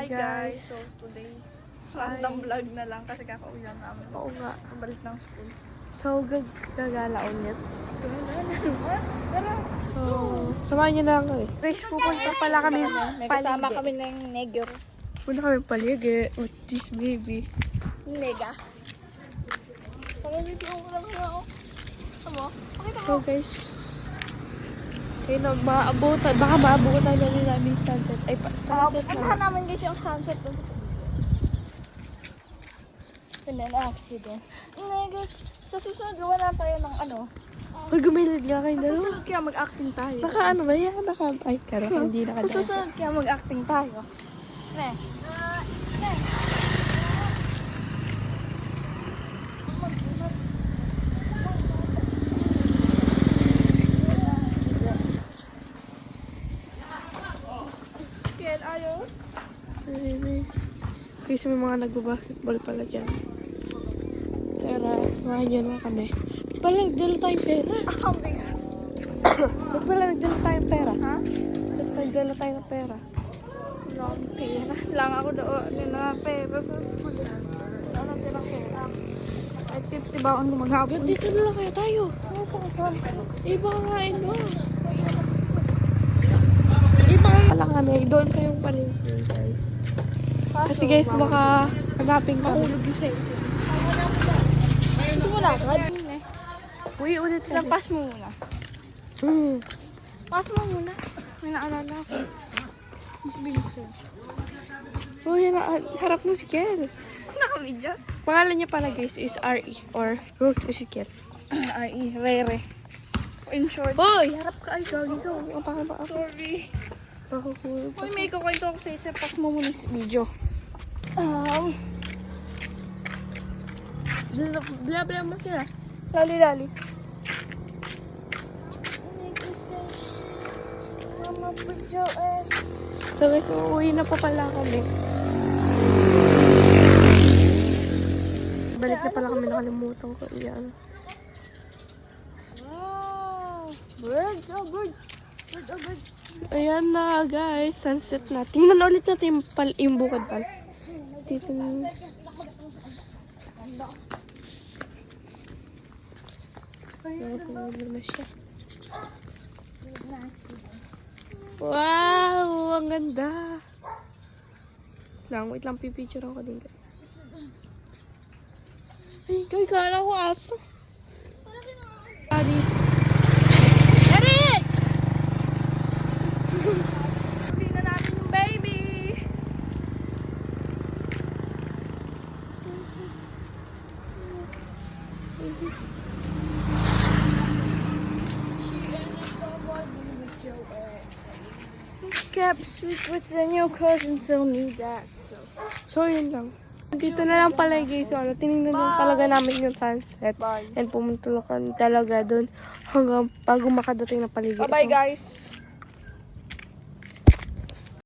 guys. So today, random vlog na lang kasi kakauwi lang namin. Oo nga. Balik ng school. So, gagala ulit. Gala naman. Tara. So, samahan niyo na lang kami. Guys, pupunta pala kami May kasama kami ng negro. Punta kami paligi with this baby. Nega. Nalilito ko lang ako. Tama? Pakita So guys, ayun na, maabutan. Baka maabutan na rin namin yung sunset. Ay, sunset puntahan na. namin guys yung sunset doon. Yun na accident. Guys, sa susunod gawa na tayo ng ano. Uy, gumilid nga kayo Sa dalawa. susunod kaya mag-acting tayo. Naka ano ba yan? Naka-ay ka na. Hindi Sa nakadaan. susunod kaya mag-acting tayo. Ne. Ne. Ken, ayos? Kasi may mga nagbabasketball pala dyan. Tara, samahan niyo na kami. Ba't pala nagdala tayong pera? Ang bigat. Ba't pala nagdala tayong pera? Ha? Ba't nagdala tayo ng pera? Wala akong pera. Lang ako doon. Wala akong pera sa school. Wala akong pera. Ay, 50 ba akong maghapon? Dito na lang kaya tayo. Ano sa kasal? Iba kain mo. Iba pala kami. Doon kayong parin. Kasi guys, baka hanapin kami. Mahulog yung sa'yo. Hindi mo lakad. Uy, ulit kami. Lampas mo muna. Pass mo muna. May naalala ako. Mas binig ko sa'yo. Uy, harap mo si Kel. Naka-video? Pangalan niya pala guys is R.E. or Roach Ezekiel. Ay, Rere. In short. Hoy! Harap ka. Ay, gagi ka. Ang pakaba ako. Sorry. Makukulog Uy, may kukwento ako sa isa. Pass mo muna yung video. Bla-bla mo sila. Lali-lali. Mama po Joel. So guys, uuwi na pa pala kami. Balik na pala kami, nakalimutan ko iyan. Wow! Birds! Oh, birds! Birds, oh, birds! Ayan na guys, sunset na. Tingnan ulit natin yung bukid pala. Dito na. Na siya. Wow! Ang ganda! Wait lang, pipicture ako din. Ay, kala ko aso. Daddy. Eric! Tingnan natin yung baby! Kept sweet with the new cousin tell me that. So, yun lang. Dito na lang pala guys. Ano, tinignan din talaga namin yung sunset. Bye. And pumunta lang talaga doon hanggang pag makadating na paligid. Bye-bye guys!